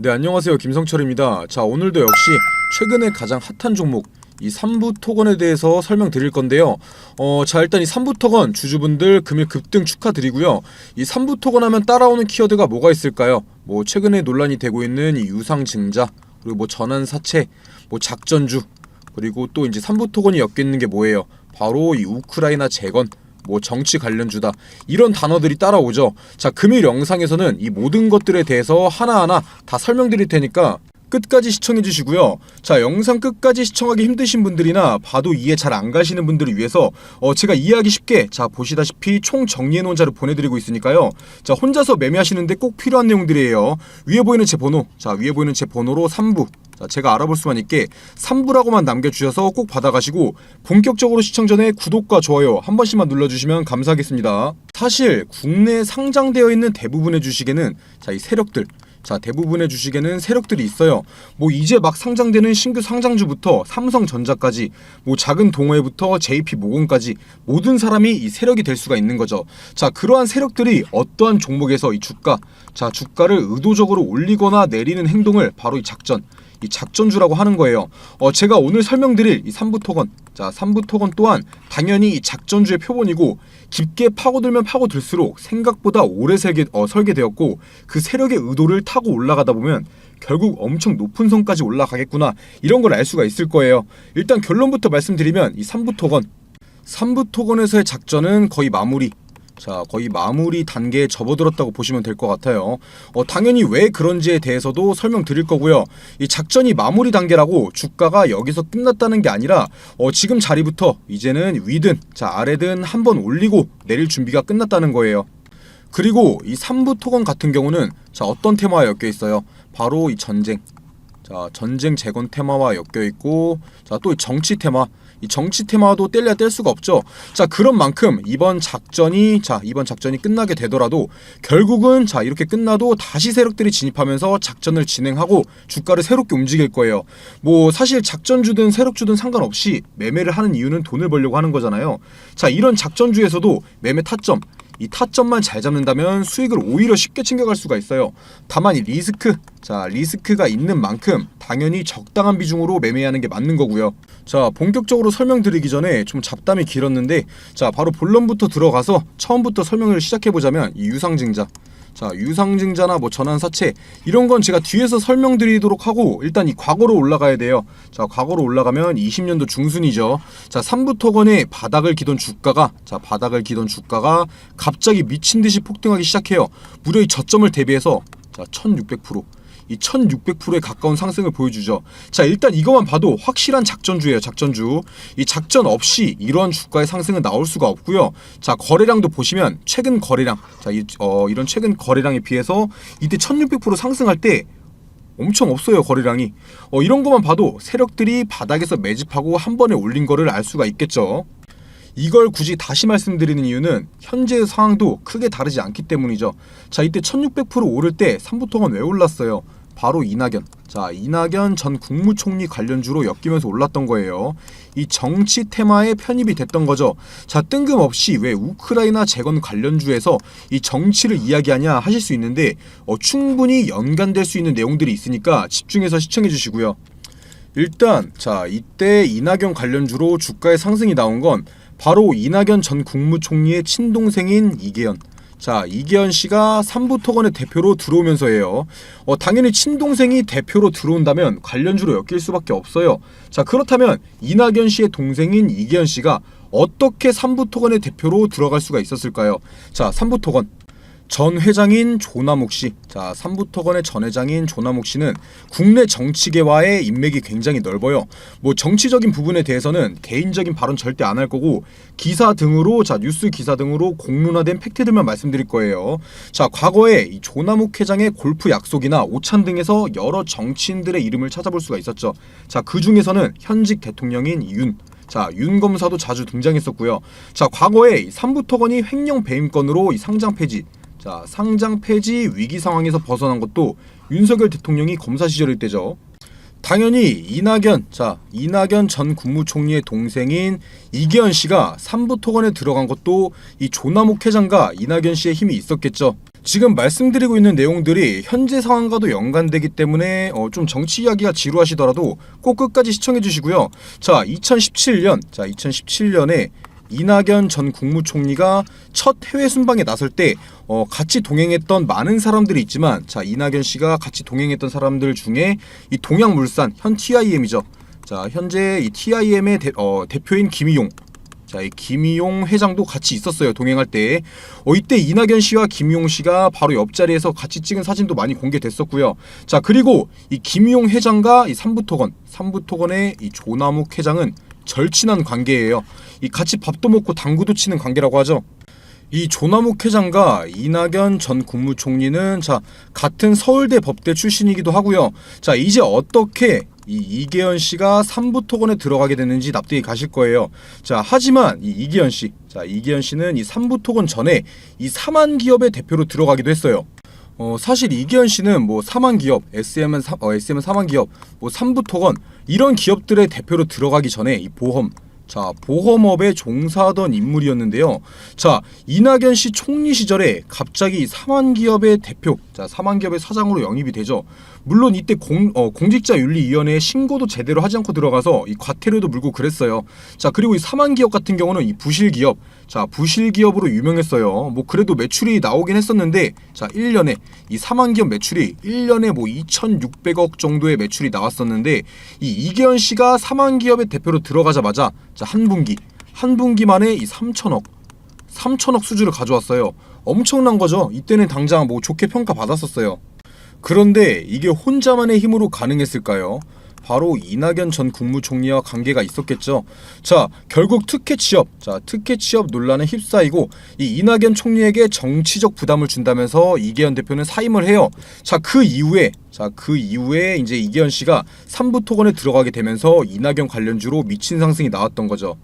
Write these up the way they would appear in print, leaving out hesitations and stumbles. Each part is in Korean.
네, 안녕하세요. 김성철입니다. 자, 오늘도 역시 최근에 가장 핫한 종목 이 3부 토건에 대해서 설명드릴 건데요. 자, 일단 이 3부 토건 주주분들 금일 급등 축하드리고요. 이 3부 토건 하면 따라오는 키워드가 뭐가 있을까요? 뭐 최근에 논란이 되고 있는 이 유상증자, 그리고 뭐 전환사채, 뭐 작전주, 그리고 또 이제 3부 토건이 엮여 있는 게 뭐예요? 바로 이 우크라이나 재건, 뭐 정치 관련주다, 이런 단어들이 따라오죠. 자, 금일 영상에서는 이 모든 것들에 대해서 하나하나 다 설명드릴 테니까 끝까지 시청해 주시고요. 자, 영상 끝까지 시청하기 힘드신 분들이나 봐도 이해 잘 안 가시는 분들을 위해서 제가 이해하기 쉽게, 자, 보시다시피 총 정리해 놓은 자료 보내드리고 있으니까요. 자, 혼자서 매매하시는데 꼭 필요한 내용들이에요. 위에 보이는 제 번호, 자, 위에 보이는 제 번호로 3부, 자, 제가 알아볼 수만 있게 3부라고만 남겨주셔서 꼭 받아가시고, 본격적으로 시청 전에 구독과 좋아요 한 번씩만 눌러주시면 감사하겠습니다. 사실 국내에 상장되어 있는 대부분의 주식에는, 자, 이 세력들, 자, 대부분의 주식에는 세력들이 있어요. 뭐 이제 막 상장되는 신규 상장주부터 삼성전자까지, 뭐 작은 동호회부터 JP모건까지 모든 사람이 이 세력이 될 수가 있는 거죠. 자, 그러한 세력들이 어떠한 종목에서 이 주가를 의도적으로 올리거나 내리는 행동을 바로 이 작전주라고 하는 거예요. 제가 오늘 설명드릴 이 3부 토건, 자, 3부 토건 또한 당연히 이 작전주의 표본이고, 깊게 파고들면 파고들수록 생각보다 오래 설계되었고, 그 세력의 의도를 타고 올라가다 보면 결국 엄청 높은 선까지 올라가겠구나, 이런 걸 알 수가 있을 거예요. 일단 결론부터 말씀드리면 이 3부 토건에서의 작전은 거의 마무리, 자, 거의 마무리 단계에 접어들었다고 보시면 될 것 같아요. 당연히 왜 그런지에 대해서도 설명드릴 거고요. 이 작전이 마무리 단계라고 주가가 여기서 끝났다는 게 아니라 지금 자리부터 이제는 위든, 자, 아래든 한번 올리고 내릴 준비가 끝났다는 거예요. 그리고 이 3부 토건 같은 경우는, 자, 어떤 테마와 엮여 있어요? 바로 이 전쟁, 자, 전쟁 재건 테마와 엮여 있고, 자, 또 이 정치 테마, 이 정치 테마도 뗄래야 뗄 수가 없죠. 자, 그런 만큼 이번 작전이 끝나게 되더라도 결국은, 자, 이렇게 끝나도 다시 세력들이 진입하면서 작전을 진행하고 주가를 새롭게 움직일 거예요. 뭐 사실 작전주든 세력주든 상관없이 매매를 하는 이유는 돈을 벌려고 하는 거잖아요. 자, 이런 작전주에서도 매매 타점, 이 타점만 잘 잡는다면 수익을 오히려 쉽게 챙겨갈 수가 있어요. 다만 이 리스크가 있는 만큼 당연히 적당한 비중으로 매매하는 게 맞는 거고요. 자, 본격적으로 설명드리기 전에 좀 잡담이 길었는데, 자, 바로 본론부터 들어가서 처음부터 설명을 시작해보자면 이 유상증자, 자, 유상증자나 뭐 전환사채, 이런 건 제가 뒤에서 설명드리도록 하고, 일단 이 과거로 올라가야 돼요. 자, 과거로 올라가면 20년도 중순이죠. 자, 3부 토건의 바닥을 기던 주가가 갑자기 미친듯이 폭등하기 시작해요. 무려 이 저점을 대비해서, 자, 1600%, 이 1600%에 가까운 상승을 보여주죠. 자, 일단 이것만 봐도 확실한 작전주예요. 작전주. 이 작전 없이 이런 주가의 상승은 나올 수가 없고요. 자, 거래량도 보시면 최근 거래량, 자, 이런 최근 거래량에 비해서 이때 1600% 상승할 때 엄청 없어요, 거래량이. 이런 것만 봐도 세력들이 바닥에서 매집하고 한 번에 올린 거를 알 수가 있겠죠. 이걸 굳이 다시 말씀드리는 이유는 현재의 상황도 크게 다르지 않기 때문이죠. 자, 이때 1600% 오를 때 3부 토건 왜 올랐어요? 바로 이낙연, 자, 이낙연 전 국무총리 관련주로 엮이면서 올랐던 거예요. 이 정치 테마에 편입이 됐던 거죠. 자, 뜬금없이 왜 우크라이나 재건 관련주에서 이 정치를 이야기하냐 하실 수 있는데, 충분히 연관될 수 있는 내용들이 있으니까 집중해서 시청해 주시고요. 일단, 자, 이때 이낙연 관련주로 주가의 상승이 나온 건 바로 이낙연 전 국무총리의 친동생인 이계현, 자, 이계현 씨가 3부 토건의 대표로 들어오면서예요. 당연히 친동생이 대표로 들어온다면 관련주로 엮일 수밖에 없어요. 자, 그렇다면 이낙연 씨의 동생인 이계현 씨가 어떻게 3부 토건의 대표로 들어갈 수가 있었을까요? 자, 3부 토건 전 회장인 조남욱 씨, 자, 3부 토건의 전 회장인 조남욱 씨는 국내 정치계와의 인맥이 굉장히 넓어요. 뭐 정치적인 부분에 대해서는 개인적인 발언 절대 안 할 거고, 기사 등으로, 자, 뉴스 기사 등으로 공론화된 팩트들만 말씀드릴 거예요. 자, 과거에 이 조남욱 회장의 골프 약속이나 오찬 등에서 여러 정치인들의 이름을 찾아볼 수가 있었죠. 자, 그 중에서는 현직 대통령인 윤 검사도 자주 등장했었고요. 자, 과거에 3부 토건이 횡령 배임건으로 이 상장 폐지, 자, 상장 폐지 위기 상황에서 벗어난 것도 윤석열 대통령이 검사 시절일 때죠. 당연히 이낙연 전 국무총리의 동생인 이계현 씨가 3부 토건에 들어간 것도 이 조남욱 회장과 이낙연 씨의 힘이 있었겠죠. 지금 말씀드리고 있는 내용들이 현재 상황과도 연관되기 때문에 좀 정치 이야기가 지루하시더라도 꼭 끝까지 시청해 주시고요. 자, 2017년에 이낙연 전 국무총리가 첫 해외 순방에 나설 때 같이 동행했던 많은 사람들이 있지만, 자, 이낙연 씨가 같이 동행했던 사람들 중에 이 동양물산 현 TIM이죠. 자, 현재 이 TIM의 대표인 김의용, 자, 이 김의용 회장도 같이 있었어요. 동행할 때. 이때 이낙연 씨와 김의용 씨가 바로 옆자리에서 같이 찍은 사진도 많이 공개됐었고요. 자, 그리고 이 김의용 회장과 이 삼부토건의 이 조남욱 회장은 절친한 관계예요. 이 같이 밥도 먹고 당구도 치는 관계라고 하죠. 이 조남욱 회장과 이낙연 전 국무총리는 자, 같은 서울대 법대 출신이기도 하고요. 자, 이제 어떻게 이계현 씨가 삼부토건에 들어가게 됐는지 납득이 가실 거예요. 자, 하지만 이계현 씨는 이 삼부토건 전에 이 사만기업의 대표로 들어가기도 했어요. 사실 이계현 씨는 뭐 사만기업, SM은 사만기업, 뭐 삼부토건 이런 기업들의 대표로 들어가기 전에 이 보험업에 종사하던 인물이었는데요. 자, 이낙연 씨 총리 시절에 갑자기 사만기업의 대표, 자, 사만기업의 사장으로 영입이 되죠. 물론 이때 공직자윤리위원회에 신고도 제대로 하지 않고 들어가서 이 과태료도 물고 그랬어요. 자, 그리고 이 사만기업 같은 경우는 이 부실기업, 자, 부실기업으로 유명했어요. 뭐 그래도 매출이 나오긴 했었는데, 자, 1년에 이 사만기업 매출이 1년에 뭐 2,600억 정도의 매출이 나왔었는데, 이 이계현 씨가 사만기업의 대표로 들어가자마자 자, 한 분기 만에 이 3천억 수주를 가져왔어요. 엄청난 거죠. 이때는 당장 뭐 좋게 평가받았었어요. 그런데 이게 혼자만의 힘으로 가능했을까요? 바로 이낙연 전 국무총리와 관계가 있었겠죠. 자, 결국 특혜 취업 논란에 휩싸이고 이 이낙연 총리에게 정치적 부담을 준다면서 이계현 대표는 사임을 해요. 자, 그 이후에 이제 이계현 씨가 삼부토건에 들어가게 되면서 이낙연 관련주로 미친 상승이 나왔던 거죠.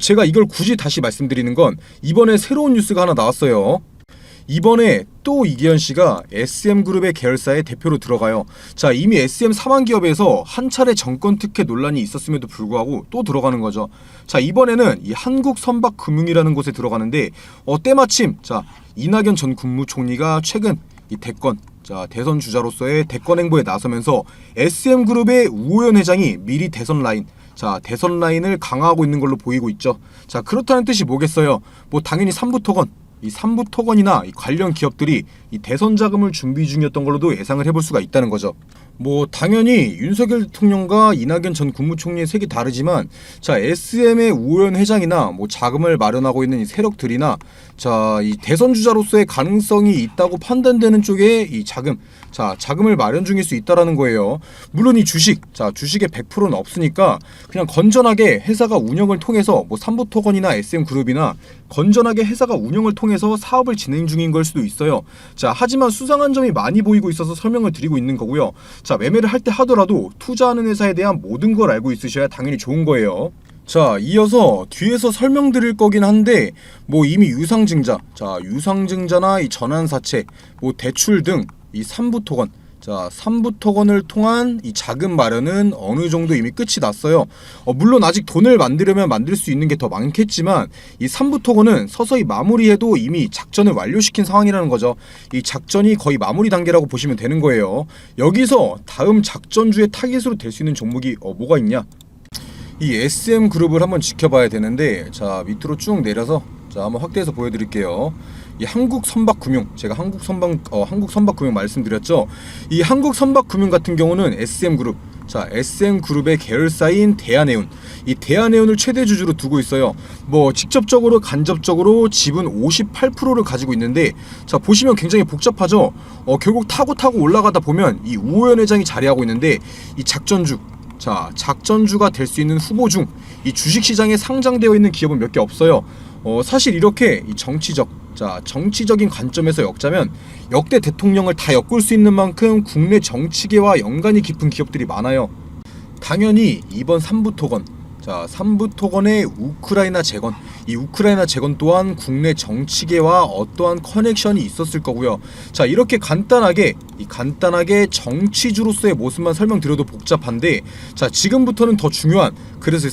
제가 이걸 굳이 다시 말씀드리는 건 이번에 새로운 뉴스가 하나 나왔어요. 이번에 또 이계현 씨가 SM그룹의 계열사의 대표로 들어가요. 자, 이미 SM 사만기업에서 한 차례 정권 특혜 논란이 있었음에도 불구하고 또 들어가는 거죠. 자, 이번에는 이 한국선박금융이라는 곳에 들어가는데 때마침 자, 이낙연 전 국무총리가 최근 이 대선 주자로서의 대권 행보에 나서면서 SM그룹의 우호연 회장이 미리 대선 라인을 강화하고 있는 걸로 보이고 있죠. 자, 그렇다는 뜻이 뭐겠어요? 뭐 당연히 이 삼부토건이나 이 관련 기업들이 이 대선 자금을 준비 중이었던 걸로도 예상을 해볼 수가 있다는 거죠. 뭐 당연히 윤석열 대통령과 이낙연 전 국무총리의 색이 다르지만, 자, SM의 우호연 회장이나 뭐 자금을 마련하고 있는 이 세력들이나 자, 이 대선 주자로서의 가능성이 있다고 판단되는 쪽에 이 자금을 마련 중일 수 있다라는 거예요. 물론 이 주식의 100%는 없으니까 그냥 건전하게 회사가 운영을 통해서 뭐 삼부토건이나 SM그룹이나 건전하게 회사가 운영을 통해서 사업을 진행 중인 걸 수도 있어요. 자, 하지만 수상한 점이 많이 보이고 있어서 설명을 드리고 있는 거고요. 자, 매매를 할 때 하더라도 투자하는 회사에 대한 모든 걸 알고 있으셔야 당연히 좋은 거예요. 자, 이어서 뒤에서 설명드릴 거긴 한데 뭐 이미 유상증자나 이 전환사채, 뭐 대출 등 이 삼부토건을 통한 이 자금 마련은 어느 정도 이미 끝이 났어요. 물론 아직 돈을 만들려면 만들 수 있는 게 더 많겠지만 이 삼부토건은 서서히 마무리해도 이미 작전을 완료시킨 상황이라는 거죠. 이 작전이 거의 마무리 단계라고 보시면 되는 거예요. 여기서 다음 작전주의 타깃으로 될 수 있는 종목이 뭐가 있냐? 이 SM그룹을 한번 지켜봐야 되는데, 자, 밑으로 쭉 내려서 자, 한번 확대해서 보여드릴게요. 이 한국선박금융, 제가 한국선박금융 말씀드렸죠. 이 한국선박금융 같은 경우는 SM그룹, 자, SM그룹의 계열사인 대한해운, 이 대한해운을 최대 주주로 두고 있어요. 뭐 직접적으로 간접적으로 지분 58%를 가지고 있는데, 자, 보시면 굉장히 복잡하죠. 결국 타고 올라가다 보면 이 우호연 회장이 자리하고 있는데, 이 작전주가 될 수 있는 후보 중 이 주식시장에 상장되어 있는 기업은 몇 개 없어요. 사실 이렇게 이 정치적인 관점에서 엮자면 역대 대통령을 다 엮을 수 있는 만큼 국내 정치계와 연관이 깊은 기업들이 많아요. 당연히 이번 삼부토건의 우크라이나 재건, 이 우크라이나 재건 또한 국내 정치계와 어떠한 커넥션이 있었을 거고요. 자, 이렇게 간단하게 정치주로서의 모습만 설명드려도 복잡한데, 자, 지금부터는 더 중요한, 그래서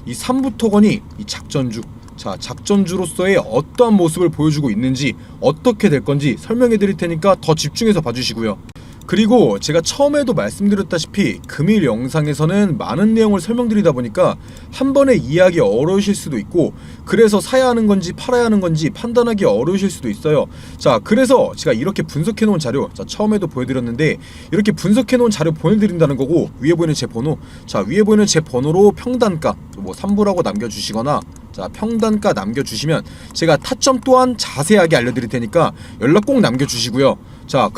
이 삼부토건이 이 작전주, 자, 작전주로서의 어떠한 모습을 보여주고 있는지, 어떻게 될 건지 설명해 드릴 테니까 더 집중해서 봐주시고요. 그리고 제가 처음에도 말씀드렸다시피 금일 영상에서는 많은 내용을 설명드리다 보니까 한 번에 이해하기 어려우실 수도 있고, 그래서 사야 하는 건지 팔아야 하는 건지 판단하기 어려우실 수도 있어요. 자, 그래서 제가 이렇게 분석해 놓은 자료, 자, 처음에도 보여드렸는데 이렇게 분석해 놓은 자료 보내드린다는 거고, 위에 보이는 제 번호, 자, 위에 보이는 제 번호로 평단가 뭐 3부라고 남겨주시거나, 자, 평단가 남겨주시면 제가 타점 또한 자세하게 알려드릴 테니까 연락 꼭 남겨주시고요. 자,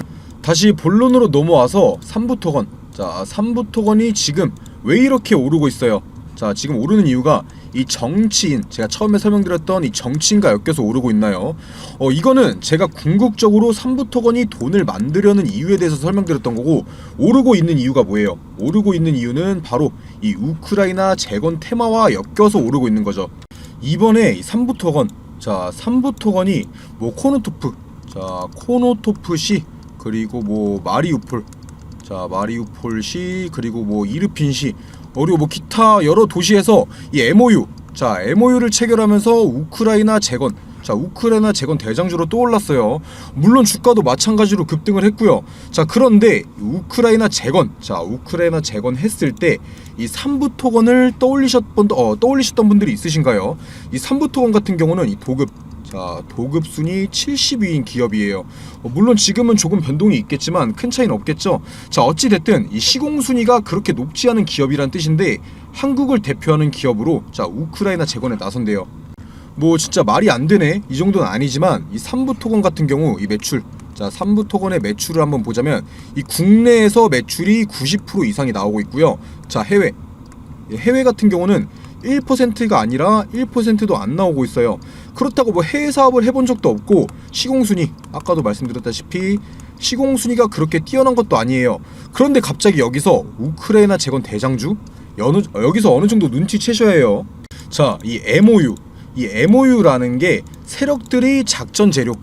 다시 본론으로 넘어와서 3부 토건. 자, 3부 토건이 지금 왜 이렇게 오르고 있어요? 자, 지금 오르는 이유가 이 정치인, 제가 처음에 설명드렸던 이 정치인과 엮여서 오르고 있나요? 이거는 제가 궁극적으로 3부 토건이 돈을 만들려는 이유에 대해서 설명드렸던 거고, 오르고 있는 이유가 뭐예요? 오르고 있는 이유는 바로 이 우크라이나 재건 테마와 엮여서 오르고 있는 거죠. 이번에 이 3부 토건, 자, 3부 토건이 뭐 코노토프, 자, 코노토프시, 그리고 뭐 마리우폴, 자, 마리우폴시, 그리고 뭐 이르핀시, 그리고 뭐 기타 여러 도시에서 이 MOU, 자, MOU를 체결하면서 우크라이나 재건, 자, 우크라이나 재건 대장주로 떠올랐어요. 물론 주가도 마찬가지로 급등을 했고요. 자, 그런데 우크라이나 재건, 자, 우크라이나 재건 했을 때 이 3부 토건을 떠올리셨던 분들이 있으신가요? 이 3부 토건 같은 경우는 이 도급, 자, 도급 순위 70위인 기업이에요. 물론 지금은 조금 변동이 있겠지만 큰 차이는 없겠죠. 자, 어찌됐든 이 시공 순위가 그렇게 높지 않은 기업이란 뜻인데, 한국을 대표하는 기업으로 자, 우크라이나 재건에 나선대요. 뭐 진짜 말이 안 되네, 이 정도는 아니지만 이 3부 토건 같은 경우 이 매출, 자, 3부 토건의 매출을 한번 보자면 이 국내에서 매출이 90% 이상이 나오고 있고요. 자, 해외 같은 경우는 1%가 아니라 1%도 안 나오고 있어요. 그렇다고 뭐 해외 사업을 해본 적도 없고, 시공순위, 아까도 말씀드렸다시피 시공순위가 그렇게 뛰어난 것도 아니에요. 그런데 갑자기 여기서 우크라이나 재건 대장주? 여기서 어느 정도 눈치채셔야 해요. 자, 이 MOU라는 게 세력들이 작전 재료,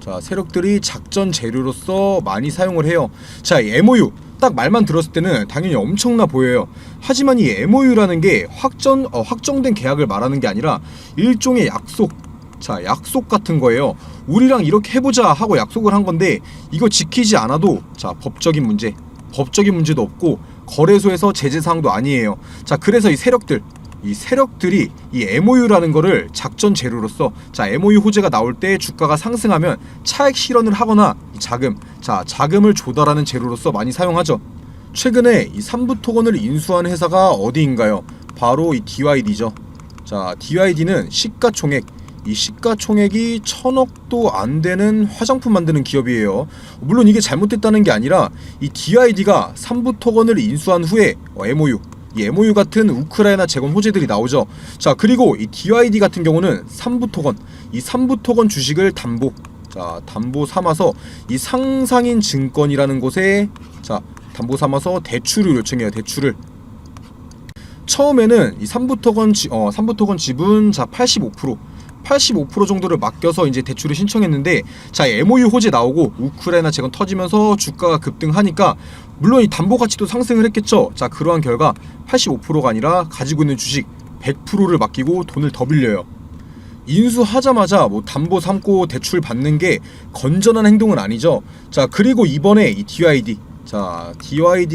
자, 세력들이 작전 재료로서 많이 사용을 해요. 자, 이 MOU 딱 말만 들었을 때는 당연히 엄청나 보여요. 하지만 이 MOU라는 게 확정된 계약을 말하는 게 아니라 일종의 약속, 자, 약속 같은 거예요. 우리랑 이렇게 해보자 하고 약속을 한 건데, 이거 지키지 않아도 자, 법적인 문제도 없고 거래소에서 제재 사항도 아니에요. 자, 그래서 이 세력들이 이 MOU라는 거를 작전 재료로서, 자, MOU 호재가 나올 때 주가가 상승하면 차익 실현을 하거나 자금을 조달하는 재료로서 많이 사용하죠. 최근에 이 3부 토건을 인수한 회사가 어디인가요? 바로 이 DYD죠. 자, DYD는 시가총액이 1000억도 안 되는 화장품 만드는 기업이에요. 물론 이게 잘못됐다는 게 아니라 이 DYD가 3부 토건을 인수한 후에 이 MOU 같은 우크라이나 재건 호재들이 나오죠. 자, 그리고 이 DYD 같은 경우는 3부 토건 주식을 담보 삼아서 이 상상인 증권이라는 곳에, 자, 담보 삼아서 대출을 요청해요. 대출을. 처음에는 이 3부 토건 지분, 자, 85% 정도를 맡겨서 이제 대출을 신청했는데, 자, MOU 호재 나오고 우크라이나 재건 터지면서 주가가 급등하니까 물론 이 담보 가치도 상승을 했겠죠. 자, 그러한 결과 85%가 아니라 가지고 있는 주식 100%를 맡기고 돈을 더 빌려요. 인수하자마자 뭐 담보 삼고 대출 받는 게 건전한 행동은 아니죠. 자, 그리고 이번에 이 DYD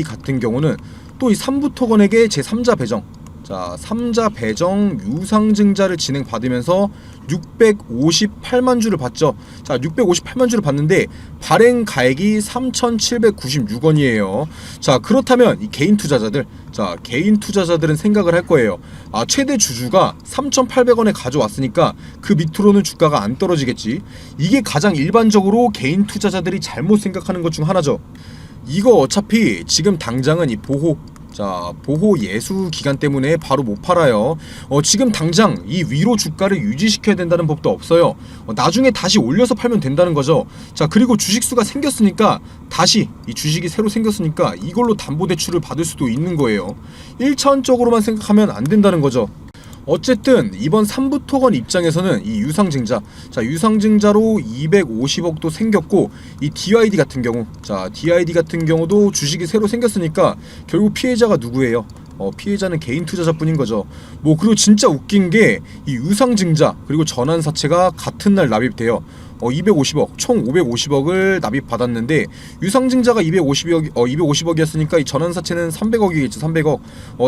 같은 경우는 또 이 3부 토건에게 제3자 배정, 자, 3자 배정 유상증자를 진행받으면서 658만 주를 받죠. 자, 658만 주를 받는데 발행 가액이 3,796원이에요. 자, 그렇다면 이 개인 투자자들은 생각을 할 거예요. 아, 최대 주주가 3,800원에 가져왔으니까 그 밑으로는 주가가 안 떨어지겠지. 이게 가장 일반적으로 개인 투자자들이 잘못 생각하는 것 중 하나죠. 이거 어차피 지금 당장은 이 보호 예수 기간 때문에 바로 못 팔아요. 지금 당장 이 위로 주가를 유지시켜야 된다는 법도 없어요. 나중에 다시 올려서 팔면 된다는 거죠. 자, 그리고 주식수가 생겼으니까, 다시 이 주식이 새로 생겼으니까 이걸로 담보대출을 받을 수도 있는 거예요. 1차원적으로만 생각하면 안 된다는 거죠. 어쨌든 이번 3부 토건 입장에서는 이 유상증자로 250억도 생겼고, 이 DYD 같은 경우도 주식이 새로 생겼으니까 결국 피해자가 누구예요? 피해자는 개인 투자자뿐인 거죠. 뭐 그리고 진짜 웃긴 게 이 유상증자 그리고 전환사채가 같은 날 납입돼요. 250억, 총 550억을 납입받았는데 유상증자가 250억이었으니까 이 전환사채는 300억이겠죠. 300억.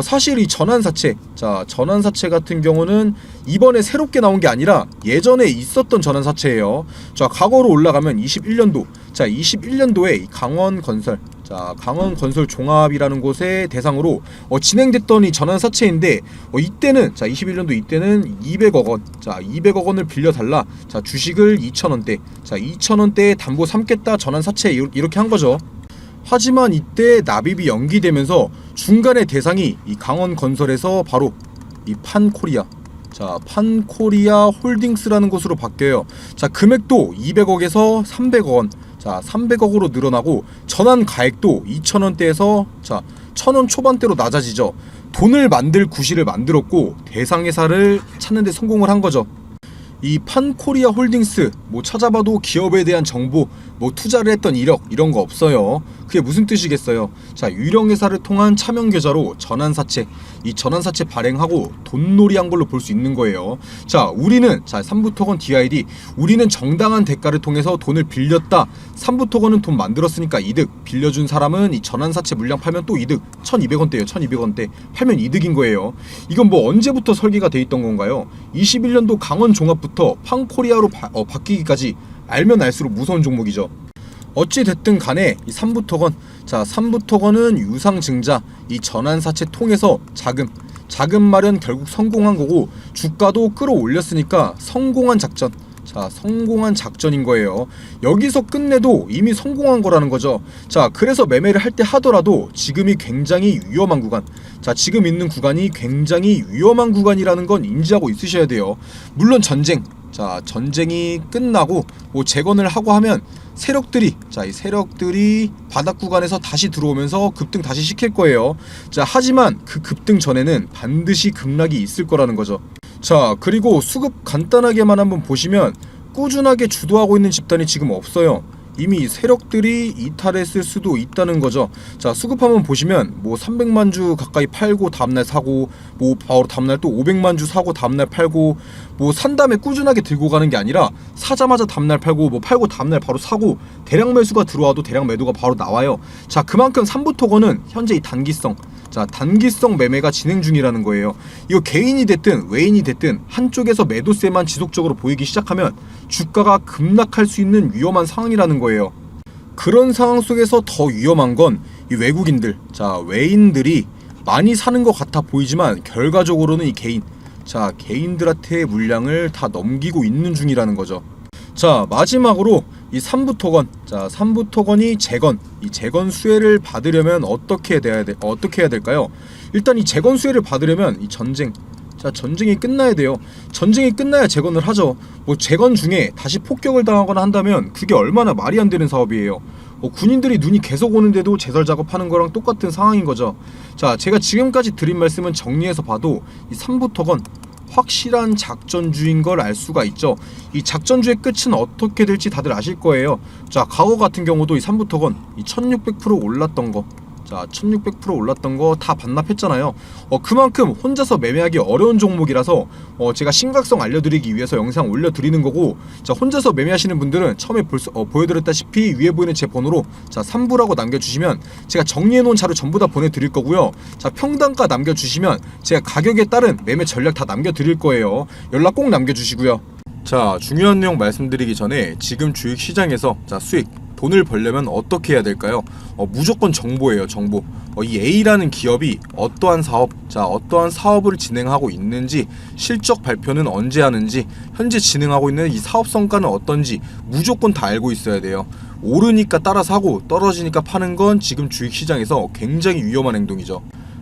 사실 이 전환사채, 자 전환사채 같은 경우는 이번에 새롭게 나온 게 아니라 예전에 있었던 전환사채예요. 자 과거로 올라가면 21년도, 자 21년도에 강원건설, 자 강원건설 종합이라는 곳에 대상으로 진행됐던 이 전환사채인데 이때는 자 21년도 이때는 200억 원, 자 200억 원을 빌려달라. 자 주식을 2,000원대, 자 2,000원대에 담보 삼겠다 전환사채 이렇게 한 거죠. 하지만 이때 납입이 연기되면서 중간에 대상이 이 강원건설에서 바로 이 판코리아, 자 판코리아 홀딩스라는 곳으로 바뀌어요. 자 금액도 200억에서 300억 원, 자 300억으로 늘어나고 전환 가액도 2,000원대에서 자 1,000원 초반대로 낮아지죠. 돈을 만들 구실을 만들었고 대상 회사를 찾는 데 성공을 한 거죠. 이 판코리아 홀딩스 뭐 찾아봐도 기업에 대한 정보, 뭐 투자를 했던 이력 이런 거 없어요. 그게 무슨 뜻이겠어요? 자 유령회사를 통한 차명 계좌로 전환사채, 이 전환사채 발행하고 돈놀이한 걸로 볼 수 있는 거예요. 자 우리는 자 삼부토건 DID, 우리는 정당한 대가를 통해서 돈을 빌렸다. 삼부토건은 돈 만들었으니까 이득, 빌려준 사람은 이 전환사채 물량 팔면 또 이득. 1,200원대예요. 1,200원대 팔면 이득인 거예요. 이건 뭐 언제부터 설계가 돼 있던 건가요? 21년도 강원종합부터 판코리아로 바뀌기까지 알면 알수록 무서운 종목이죠. 어찌 됐든 간에 이 삼부토건, 자 삼부토건은 유상증자, 이 전환사채 통해서 자금 마련 결국 성공한 거고 주가도 끌어올렸으니까 성공한 작전, 자 성공한 작전인 거예요. 여기서 끝내도 이미 성공한 거라는 거죠. 자 그래서 매매를 할 때 하더라도 지금이 굉장히 위험한 구간, 자 지금 있는 구간이 굉장히 위험한 구간이라는 건 인지하고 있으셔야 돼요. 물론 자 전쟁이 끝나고 뭐 재건을 하고 하면 세력들이, 자 이 세력들이 바닥 구간에서 다시 들어오면서 급등 다시 시킬 거예요. 자 하지만 그 급등 전에는 반드시 급락이 있을 거라는 거죠. 자 그리고 수급 간단하게만 한번 보시면 꾸준하게 주도하고 있는 집단이 지금 없어요. 이미 세력들이 이탈했을 수도 있다는 거죠. 자 수급 한번 보시면 뭐 300만 주 가까이 팔고 다음날 사고, 뭐 바로 다음날 또 500만 주 사고 다음날 팔고, 뭐 산 다음에 꾸준하게 들고 가는 게 아니라 사자마자 다음날 팔고, 뭐 팔고 다음날 바로 사고, 대량 매수가 들어와도 대량 매도가 바로 나와요. 자 그만큼 삼부토건은 현재 이 단기성, 자 단기성 매매가 진행 중이라는 거예요. 이거 개인이 됐든 외인이 됐든 한쪽에서 매도세만 지속적으로 보이기 시작하면 주가가 급락할 수 있는 위험한 상황이라는 거예요. 그런 상황 속에서 더 위험한 건 이 외국인들, 자 외인들이 많이 사는 것 같아 보이지만 결과적으로는 이 개인들한테 물량을 다 넘기고 있는 중이라는 거죠. 자 마지막으로 이 삼부토건, 자 삼부토건이 이 재건 수혜를 받으려면 어떻게 해야 될까요? 일단 이 재건 수혜를 받으려면 이 전쟁이 끝나야 돼요. 전쟁이 끝나야 재건을 하죠. 뭐 재건 중에 다시 폭격을 당하거나 한다면 그게 얼마나 말이 안 되는 사업이에요. 군인들이 눈이 계속 오는데도 제설 작업하는 거랑 똑같은 상황인 거죠. 자 제가 지금까지 드린 말씀은 정리해서 봐도 이 삼부토건 확실한 작전주인 걸 알 수가 있죠. 이 작전주의 끝은 어떻게 될지 다들 아실 거예요. 자 과거 같은 경우도 이 삼부토건 이 1600% 올랐던 거, 자 1600% 올랐던 거 다 반납했잖아요. 그만큼 혼자서 매매하기 어려운 종목이라서 제가 심각성 알려드리기 위해서 영상 올려드리는 거고, 자 혼자서 매매하시는 분들은 처음에 보여드렸다시피 위에 보이는 제 번호로 자 3부라고 남겨주시면 제가 정리해놓은 자료 전부 다 보내드릴 거고요. 자 평단가 남겨주시면 제가 가격에 따른 매매 전략 다 남겨드릴 거예요. 연락 꼭 남겨주시고요. 자 중요한 내용 말씀드리기 전에 지금 주식시장에서 자 수익 돈을 벌려면 어떻게 해야 될까요? 무조건 정보예요. 정보. 이 A라는 기업이 어떠한 사업을 진행하고 있는지, 실적 발표는 언제 하는지, 현재 진행하고 있는 이 사업 성과는 어떤지 무조건 다 알고 있어야 돼요. 오르니까 따라 사고 떨어지니까 파는 건 지금 주식시장에서 굉장히 위험한 행동이죠.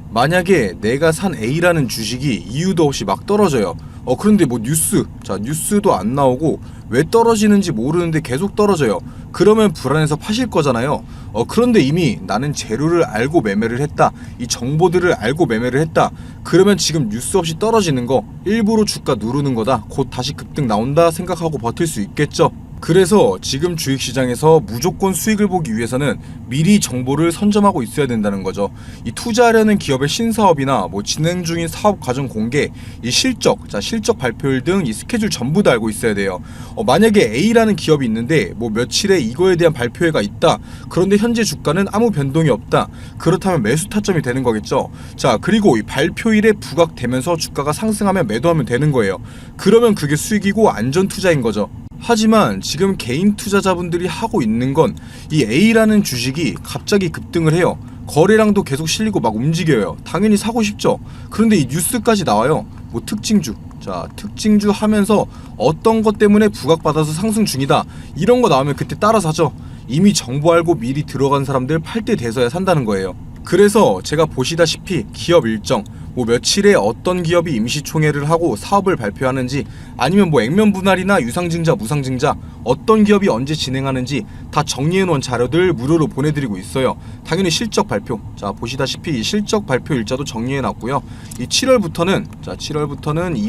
만약에 내가 산 A라는 주식이 이유도 없이 막 떨어져요. 그런데 뭐 뉴스도 안 나오고 왜 떨어지는지 모르는데 계속 떨어져요. 그러면 불안해서 파실 거잖아요. 그런데 이미 나는 재료를 알고 매매를 했다, 이 정보들을 알고 매매를 했다. 그러면 지금 뉴스 없이 떨어지는 거 일부러 주가 누르는 거다, 곧 다시 급등 나온다 생각하고 버틸 수 있겠죠. 그래서 지금 주식시장에서 무조건 수익을 보기 위해서는 미리 정보를 선점하고 있어야 된다는 거죠. 이 투자하려는 기업의 신사업이나 뭐 진행 중인 사업 과정 공개, 이 실적, 실적 발표일 등 이 스케줄 전부 다 알고 있어야 돼요. 만약에 A라는 기업이 있는데 뭐 며칠에 이거에 대한 발표회가 있다. 그런데 현재 주가는 아무 변동이 없다. 그렇다면 매수 타점이 되는 거겠죠. 자, 그리고 이 발표일에 부각되면서 주가가 상승하면 매도하면 되는 거예요. 그러면 그게 수익이고 안전 투자인 거죠. 하지만 지금 개인 투자자분들이 하고 있는 건 이 A라는 주식이 갑자기 급등을 해요. 거래량도 계속 실리고 막 움직여요. 당연히 사고 싶죠. 그런데 이 뉴스까지 나와요. 뭐 특징주, 특징주 하면서 어떤 것 때문에 부각받아서 상승 중이다. 이런 거 나오면 그때 따라 사죠. 이미 정보 알고 미리 들어간 사람들 팔 때 돼서야 산다는 거예요. 그래서 제가 보시다시피 기업 일정, 뭐 며칠에 어떤 기업이 임시총회를 하고 사업을 발표하는지, 아니면 뭐 액면 분할이나 유상증자, 무상증자 어떤 기업이 언제 진행하는지 다 정리해놓은 자료들 무료로 보내드리고 있어요. 당연히 실적 발표, 보시다시피 이 실적 발표 일자도 정리해놨고요. 이 7월부터는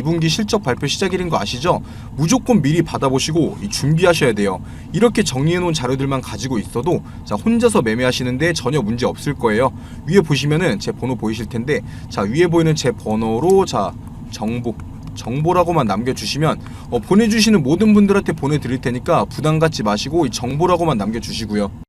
2분기 실적 발표 시작일인 거 아시죠? 무조건 미리 받아보시고 준비하셔야 돼요. 이렇게 정리해놓은 자료들만 가지고 있어도 혼자서 매매하시는데 전혀 문제 없을 거예요. 위에 보시면은 제 번호 보이실 텐데, 위에 보이는 제 번호로 정보라고만 남겨주시면 보내주시는 모든 분들한테 보내드릴 테니까 부담 갖지 마시고 이 정보라고만 남겨주시고요.